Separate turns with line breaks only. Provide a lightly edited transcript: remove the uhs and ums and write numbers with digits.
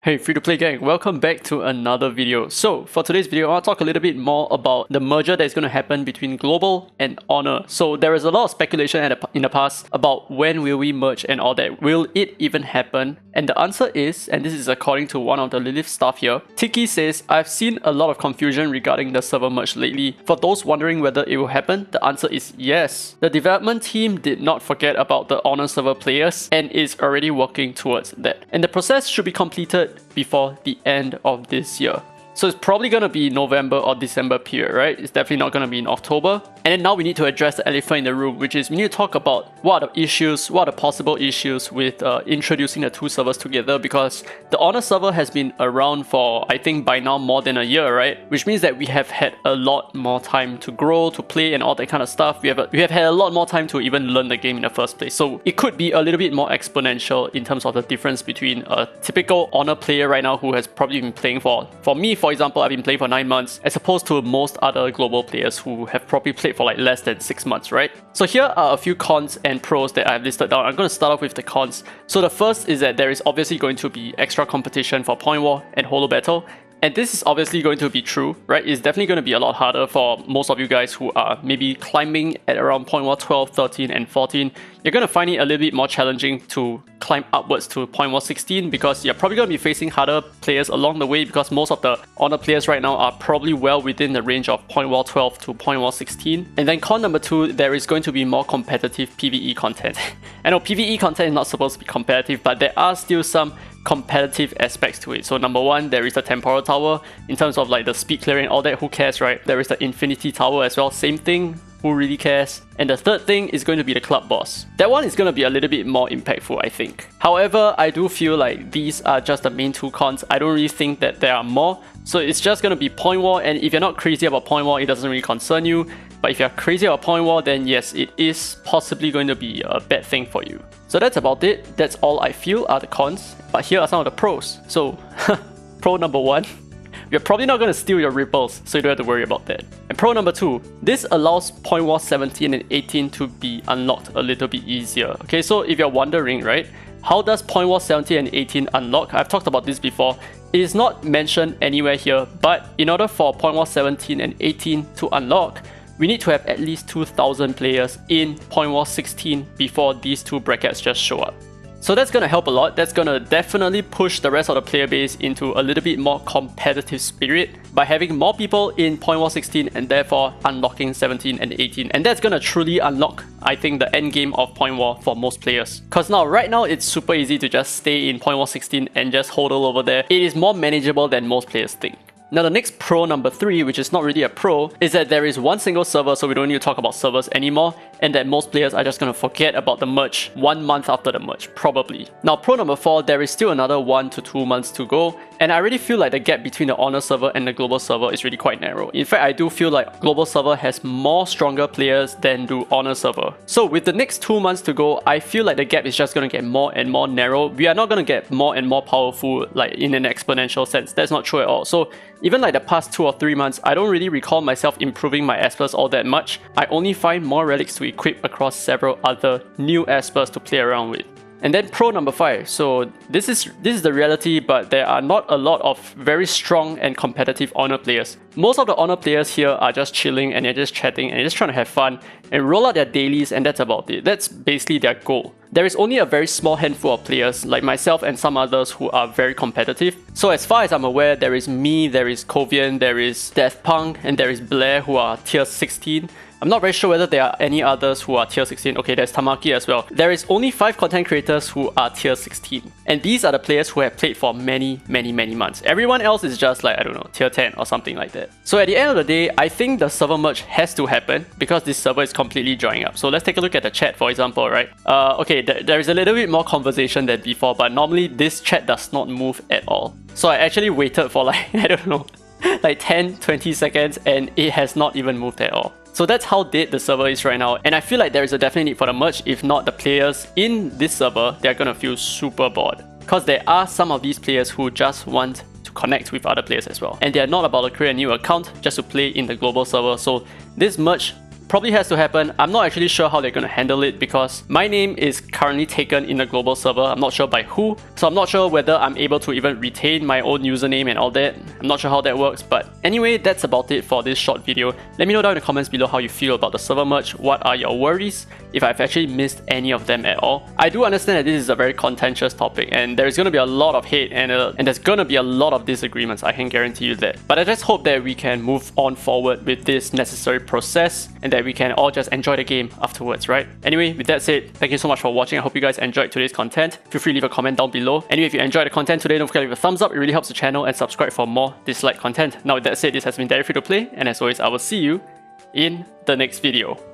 Hey free-to-play gang, welcome back to another video. So for today's video, I want to talk a little bit more about the merger that is going to happen between Global and Honor. So there is a lot of speculation in the past about when will we merge and all that. Will it even happen? And the answer is, and this is according to one of the Lilith staff here, Tiki says, I've seen a lot of confusion regarding the server merge lately. For those wondering whether it will happen, the answer is yes. The development team did not forget about the Honor server players and is already working towards that. And the process should be completed before the end of this year. So it's probably going to be November or December period, right? It's definitely not going to be in October. And then now we need to address the elephant in the room, which is we need to talk about what are the issues, what are the possible issues with introducing the two servers together, because the Honor server has been around for, I think by now, more than a year, right? Which means that we have had a lot more time to grow, to play and all that kind of stuff. We have had a lot more time to even learn the game in the first place. So it could be a little bit more exponential in terms of the difference between a typical Honor player right now who has probably been playing for me, for example, I've been playing for 9 months, as opposed to most other global players who have probably played for like less than 6 months, right? So here are a few cons and pros that I've listed down. I'm going to start off with the cons. So the first is that there is obviously going to be extra competition for Point War and Holo Battle. And this is obviously going to be true, right? It's definitely going to be a lot harder for most of you guys who are maybe climbing at around Point War 12, 13, and 14. You're going to find it a little bit more challenging to climb upwards to Point War 16 because you're probably going to be facing harder players along the way, because most of the Honor players right now are probably well within the range of Point War 12 to Point War 16. And then con number 2, there is going to be more competitive PvE content. I know PvE content is not supposed to be competitive, but there are still some competitive aspects to it. So number 1, there is the temporal tower. In terms of like the speed clearing, all that, who cares, right? There is the infinity tower as well, same thing, who really cares? And the third thing is going to be the club boss. That one is going to be a little bit more impactful, I think. However, I do feel like these are just the main 2 cons. I don't really think that there are more. So it's just going to be Point War, and if you're not crazy about Point War, it doesn't really concern you. But if you're crazy about Point War, then yes, it is possibly going to be a bad thing for you. So that's about it. That's all I feel are the cons. But here are some of the pros. So, pro number 1. You're probably not going to steal your ripples, so you don't have to worry about that. And pro number 2, this allows Point War 17 and 18 to be unlocked a little bit easier. Okay, so if you're wondering, right, how does Point War 17 and 18 unlock? I've talked about this before. It is not mentioned anywhere here, but in order for Point War 17 and 18 to unlock, we need to have at least 2,000 players in Point War 16 before these 2 brackets just show up. So that's going to help a lot. That's going to definitely push the rest of the player base into a little bit more competitive spirit by having more people in Point War 16 and therefore unlocking 17 and 18. And that's going to truly unlock, I think, the end game of Point War for most players. Because now, right now, it's super easy to just stay in Point War 16 and just hodl over there. It is more manageable than most players think. Now the next pro number 3, which is not really a pro, is that there is one single server, so we don't need to talk about servers anymore, and that most players are just going to forget about the merge 1 month after the merge, probably. Now pro number 4, there is still another 1 to 2 months to go, and I really feel like the gap between the Honor server and the Global server is really quite narrow. In fact, I do feel like Global server has more stronger players than do Honor server. So with the next 2 months to go, I feel like the gap is just going to get more and more narrow. We are not going to get more and more powerful like in an exponential sense. That's not true at all. So even like the past 2 or 3 months, I don't really recall myself improving my Espers all that much. I only find more relics to equip across several other new Espers to play around with. And then pro number 5. So this is the reality, but there are not a lot of very strong and competitive Honor players. Most of the Honor players here are just chilling and they're just chatting and they're just trying to have fun and roll out their dailies, and that's about it. That's basically their goal. There is only a very small handful of players like myself and some others who are very competitive. So as far as I'm aware, there is me, there is Kovian, there is Death Punk, and there is Blair who are tier 16. I'm not very sure whether there are any others who are tier 16. Okay, there's Tamaki as well. There is only 5 content creators who are tier 16. And these are the players who have played for many months. Everyone else is just like, I don't know, tier 10 or something like that. So at the end of the day, I think the server merge has to happen because this server is completely drying up. So let's take a look at the chat, for example, right? Okay, there is a little bit more conversation than before, but normally this chat does not move at all. So I actually waited for like, I don't know, like 10-20 seconds and it has not even moved at all. So that's how dead the server is right now, and I feel like there is a definite need for the merge. If not, the players in this server, they're gonna feel super bored. Because there are some of these players who just want to connect with other players as well. And they're not about to create a new account just to play in the global server. So this merge probably has to happen. I'm not actually sure how they're going to handle it because my name is currently taken in the global server. I'm not sure by who, so I'm not sure whether I'm able to even retain my own username and all that. I'm not sure how that works, but anyway, that's about it for this short video. Let me know down in the comments below how you feel about the server merge. What are your worries? If I've actually missed any of them at all. I do understand that this is a very contentious topic and there's going to be a lot of hate and there's going to be a lot of disagreements, I can guarantee you that. But I just hope that we can move on forward with this necessary process and that we can all just enjoy the game afterwards, right? Anyway, with that said, thank you so much for watching. I hope you guys enjoyed today's content. Feel free to leave a comment down below. Anyway, if you enjoyed the content today, don't forget to leave a thumbs up. It really helps the channel, and subscribe for more Dislyte content. Now with that said, this has been Derry Free to Play, and as always, I will see you in the next video.